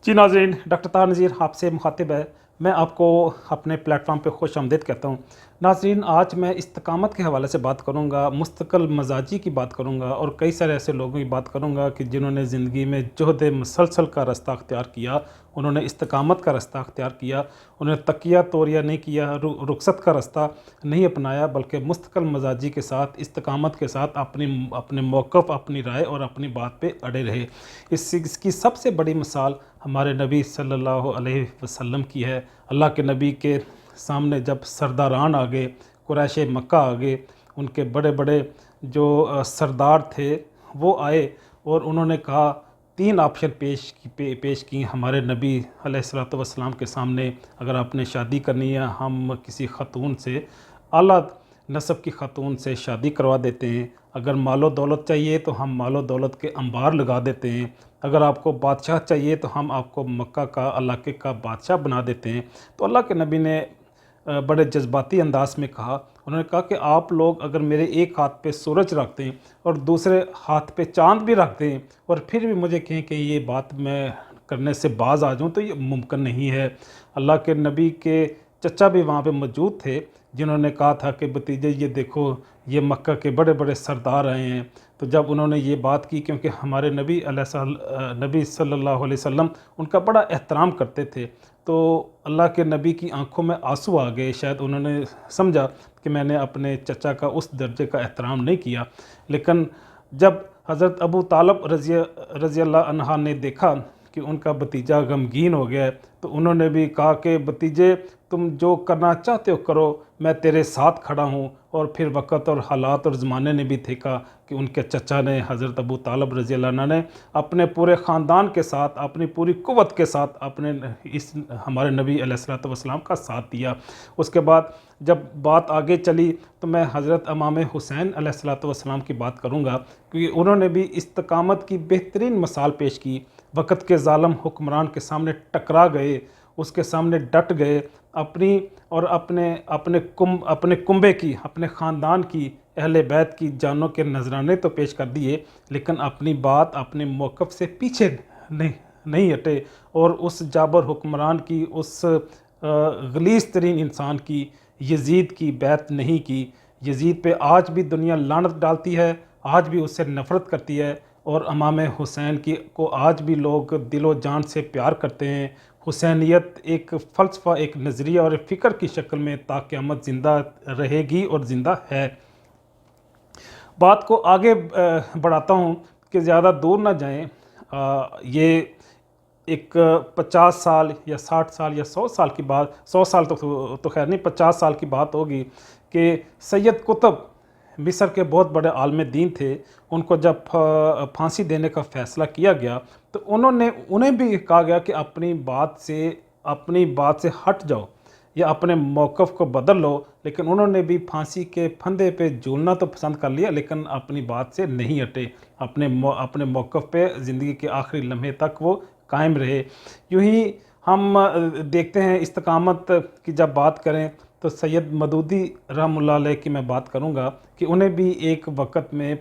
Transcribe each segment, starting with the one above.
जी नाज़रीन, डॉक्टर तार नज़ीर आपसे मुखातिब है। मैं आपको अपने प्लेटफॉर्म पे खुश आमदीद कहता हूँ। नाज़रीन, आज मैं इस्तिकामत के हवाले से बात करूँगा, मुस्तकिल मजाजी की बात करूँगा और कई सारे ऐसे लोगों की बात करूँगा कि जिन्होंने ज़िंदगी में जुहद मुसलसल का रास्ता अख्तियार किया, उन्होंने इस्तिकामत का रास्ता अख्तियार किया, उन्होंने तकिया तोरिया नहीं किया, रुखसत का रास्ता नहीं अपनाया, बल्कि मुस्तकिल मजाजी के साथ, इस्तिकामत के साथ अपने मौक़िफ़, अपनी राय और अपनी बात पे अड़े रहे। इसकी सबसे बड़ी मिसाल हमारे नबी सल्लल्लाहु अलैहि वसल्लम की है। अल्लाह के नबी के सामने जब सरदारान आ गए, कुरैश मक्का आ गए, उनके बड़े बड़े जो सरदार थे वो आए और उन्होंने कहा, तीन ऑप्शन पेश की हमारे नबी अलैहिस्सलातु वस्सलाम के सामने। अगर आपने शादी करनी है, हम किसी ख़तून से, आला नस्ब की ख़तून से शादी करवा देते हैं। अगर मालो दौलत चाहिए तो हम मालो दौलत के अंबार लगा देते हैं। अगर आपको बादशाह चाहिए तो हम आपको मक्का का इलाके का बादशाह बना देते हैं। तो अल्लाह के नबी ने बड़े जज्बाती अंदाज में कहा, उन्होंने कहा कि आप लोग अगर मेरे एक हाथ पे सूरज रखते हैं और दूसरे हाथ पे चाँद भी रखते हैं और फिर भी मुझे कहें कि ये बात मैं करने से बाज आ जाऊँ, तो ये मुमकिन नहीं है। अल्लाह के नबी के चचा भी वहाँ पे मौजूद थे, जिन्होंने कहा था कि भतीजे ये देखो, ये मक्का के बड़े बड़े सरदार आए हैं। तो जब उन्होंने ये बात की, क्योंकि हमारे नबी सल्लल्लाहु अलैहि वसल्लम उनका बड़ा एहतराम करते थे, तो अल्लाह के नबी की आंखों में आंसू आ गए। शायद उन्होंने समझा कि मैंने अपने चचा का उस दर्जे का एहतराम नहीं किया। लेकिन जब हज़रत अबू तालब रज़ी अल्लाह अन्हा ने देखा कि उनका भतीजा गमगीन हो गया है, तो उन्होंने भी कहा कि भतीजे, तुम जो करना चाहते हो करो, मैं तेरे साथ खड़ा हूँ। और फिर वक़्त और हालात और ज़माने ने भी देखा कि उनके चचा ने, हज़रत अबू तालब रज़ी अल्लाह अन्हु ने अपने पूरे ख़ानदान के साथ, अपनी पूरी क़ुव्वत के साथ अपने इस हमारे नबी अलैहिस्सलातु वस्सलाम का साथ दिया। उसके बाद जब बात आगे चली तो मैं हज़रत इमाम हुसैन अलैहिस्सलातु वस्सलाम की बात करूँगा, क्योंकि उन्होंने भी इस्तिकामत की बेहतरीन मिसाल पेश की। वक़्त के ज़ालिम हुक्मरान के सामने टकरा गए, उसके सामने डट गए, अपनी और अपने कुंबे की, अपने ख़ानदान की, अहले बैत की जानों के नजराने तो पेश कर दिए, लेकिन अपनी बात, अपने मौक़िफ़ से पीछे नहीं हटे और उस जाबर हुक्मरान की, उस गलीज़ तरीन इंसान की, यज़ीद की बैत नहीं की। यज़ीद पे आज भी दुनिया लानत डालती है, आज भी उससे नफ़रत करती है और इमाम हुसैन को आज भी लोग दिलो जान से प्यार करते हैं। हुसैनियत एक फ़लसफ़ा, एक नज़रिया और एक फ़िक्र की शक्ल में ता क़यामत ज़िंदा रहेगी और ज़िंदा है। बात को आगे बढ़ाता हूँ कि ज़्यादा दूर ना जाएं। ये एक 50 साल या 60 साल या 100 साल की बात, 100 साल तो खैर नहीं, 50 साल की बात होगी कि सैयद कुतुब, मिस्र के बहुत बड़े आलिम दीन थे, उनको जब फांसी देने का फ़ैसला किया गया तो उन्हें भी कहा गया कि अपनी बात से हट जाओ या अपने मौक़िफ़ को बदल लो। लेकिन उन्होंने भी फांसी के फंदे पे झूलना तो पसंद कर लिया, लेकिन अपनी बात से नहीं हटे। अपने मौक़िफ़ पे ज़िंदगी के आखिरी लम्हे तक वो कायम रहे। यूँ ही हम देखते हैं, इस्तिकामत की जब बात करें तो सैयद मदूदी रहमतुल्लाह अलैह की मैं बात करूँगा कि उन्हें भी एक वक़्त में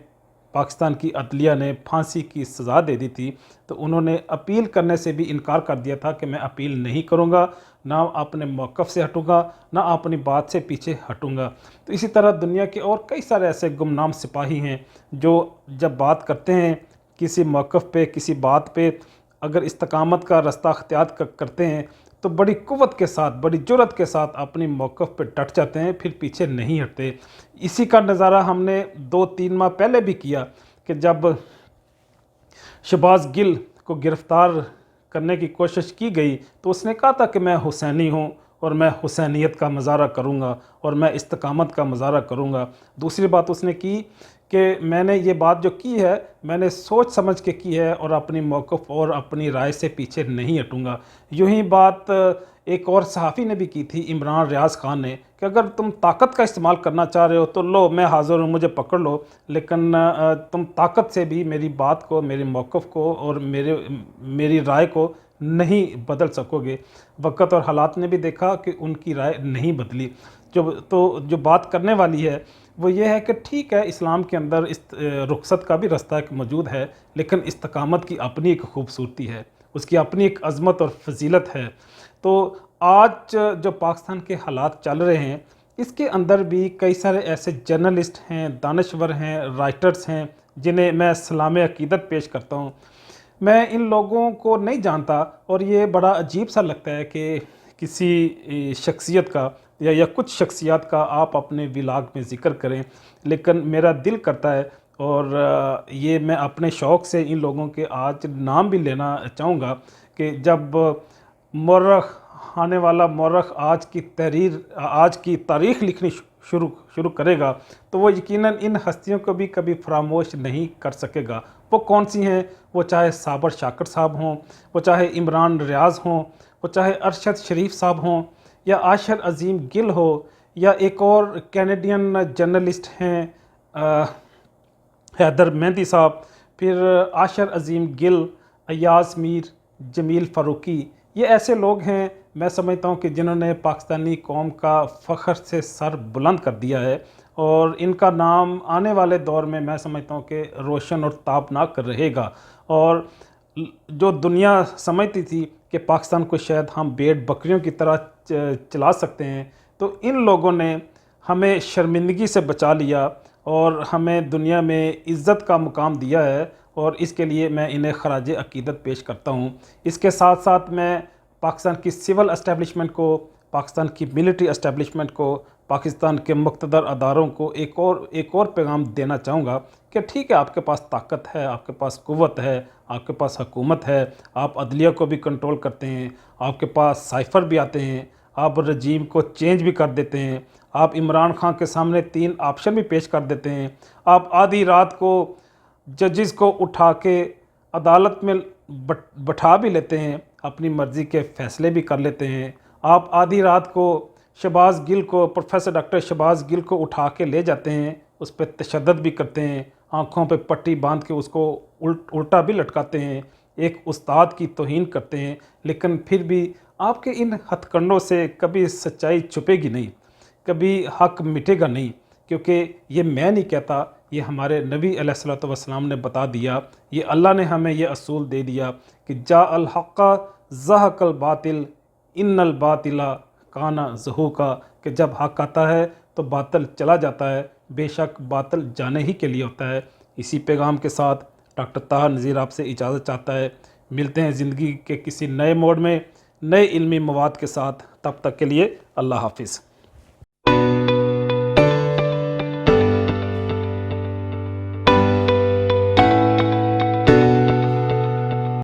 पाकिस्तान की अदलिया ने फांसी की सज़ा दे दी थी, तो उन्होंने अपील करने से भी इनकार कर दिया था कि मैं अपील नहीं करूँगा, ना अपने मौक़िफ़ से हटूँगा, ना अपनी बात से पीछे हटूँगा। तो इसी तरह दुनिया के और कई सारे ऐसे गुमनाम सिपाही हैं जो जब बात करते हैं किसी मौक़िफ़ पे, किसी बात पे, अगर इस्तिकामत का रास्ता अख्तियार करते हैं तो बड़ी क़ुव्वत के साथ, बड़ी जुर्रत के साथ अपनी मौक़िफ़ पे डट जाते हैं, फिर पीछे नहीं हटते। इसी का नज़ारा हमने 2-3 माह पहले भी किया कि जब शहबाज़ गिल को गिरफ़्तार करने की कोशिश की गई तो उसने कहा था कि मैं हुसैनी हूँ और मैं हुसैनियत का मज़ारा करूँगा और मैं इस्तिकामत का मज़ारा करूँगा। दूसरी बात उसने की कि मैंने ये बात जो की है, मैंने सोच समझ के की है और अपनी मौक़िफ़ और अपनी राय से पीछे नहीं हटूँगा। यूँ ही बात एक और सहाफ़ी ने भी की थी, इमरान रियाज़ ख़ान ने, कि अगर तुम ताकत का इस्तेमाल करना चाह रहे हो तो लो, मैं हाज़िर हूँ, मुझे पकड़ लो, लेकिन तुम ताकत से भी मेरी बात को, मेरे मौक़िफ़ को और मेरी राय को नहीं बदल सकोगे। वक़्त और हालात ने भी देखा कि उनकी राय नहीं बदली। जो बात करने वाली है वो ये है कि ठीक है, इस्लाम के अंदर रुखसत का भी रास्ता एक मौजूद है, लेकिन इस्तिकामत की अपनी एक खूबसूरती है। اس کی اپنی ایک عظمت اور فضیلت ہے۔ تو آج جو پاکستان کے حالات چل رہے ہیں اس کے اندر بھی کئی سارے ایسے جرنلسٹ ہیں، دانشور ہیں، رائٹرز ہیں جنہیں میں سلام عقیدت پیش کرتا ہوں۔ میں ان لوگوں کو نہیں جانتا اور یہ بڑا عجیب سا لگتا ہے کہ کسی شخصیت کا یا کچھ شخصیات کا آپ اپنے ولاگ میں ذکر کریں، لیکن میرا دل کرتا ہے اور یہ میں اپنے شوق سے ان لوگوں کے آج نام بھی لینا چاہوں گا کہ جب مورخ آنے والا مورخ آج کی تاریخ لکھنی شروع کرے گا تو وہ یقیناً ان ہستیوں کو بھی کبھی فراموش نہیں کر سکے گا۔ وہ کون سی ہیں؟ وہ چاہے صابر شاکر صاحب ہوں، وہ چاہے عمران ریاض ہوں، وہ چاہے ارشد شریف صاحب ہوں، یا عاشر عظیم گل ہو، یا ایک اور کینیڈین جرنلسٹ ہیں حیدر مہندی صاحب، پھر عاشر عظیم گل، ایاز میر، جمیل فاروقی۔ یہ ایسے لوگ ہیں میں سمجھتا ہوں کہ جنہوں نے پاکستانی قوم کا فخر سے سر بلند کر دیا ہے، اور ان کا نام آنے والے دور میں سمجھتا ہوں کہ روشن اور تابناک رہے گا۔ اور جو دنیا سمجھتی تھی کہ پاکستان کو شاید ہم بھیڑ بکریوں کی طرح چلا سکتے ہیں، تو ان لوگوں نے ہمیں شرمندگی سے بچا لیا اور ہمیں دنیا میں عزت کا مقام دیا ہے، اور اس کے لیے میں انہیں خراج عقیدت پیش کرتا ہوں۔ اس کے ساتھ ساتھ میں پاکستان کی سول اسٹیبلشمنٹ کو، پاکستان کی ملٹری اسٹیبلشمنٹ کو، پاکستان کے مقتدر اداروں کو ایک اور پیغام دینا چاہوں گا کہ ٹھیک ہے، آپ کے پاس طاقت ہے، آپ کے پاس قوت ہے، آپ کے پاس حکومت ہے، آپ عدلیہ کو بھی کنٹرول کرتے ہیں، آپ کے پاس سائفر بھی آتے ہیں، آپ رجیم کو چینج بھی کر دیتے ہیں، آپ عمران خان کے سامنے 3 آپشن بھی پیش کر دیتے ہیں، آپ آدھی رات کو ججز کو اٹھا کے عدالت میں بٹھا بھی لیتے ہیں، اپنی مرضی کے فیصلے بھی کر لیتے ہیں، آپ آدھی رات کو شہباز گل کو، پروفیسر ڈاکٹر شہباز گل کو اٹھا کے لے جاتے ہیں، اس پہ تشدد بھی کرتے ہیں، آنکھوں پہ پٹی باندھ کے اس کو الٹا بھی لٹکاتے ہیں، ایک استاد کی توہین کرتے ہیں، لیکن پھر بھی آپ کے ان ہتھ کنڈوں سے کبھی سچائی چھپے گی نہیں، کبھی حق مٹے گا نہیں، کیونکہ یہ میں نہیں کہتا، یہ ہمارے نبی علیہ الصلوۃ والسلام نے بتا دیا، یہ اللہ نے ہمیں یہ اصول دے دیا کہ جاء الحق زہق الباطل ان الباطل کان زہوقا، کہ جب حق آتا ہے تو باطل چلا جاتا ہے، بے شک باطل جانے ہی کے لیے ہوتا ہے۔ اسی پیغام کے ساتھ ڈاکٹر طاہر نذیر آپ سے اجازت چاہتا ہے۔ ملتے ہیں زندگی کے کسی نئے موڑ میں نئے علمی مواد کے ساتھ، تب تک کے لیے اللہ حافظ۔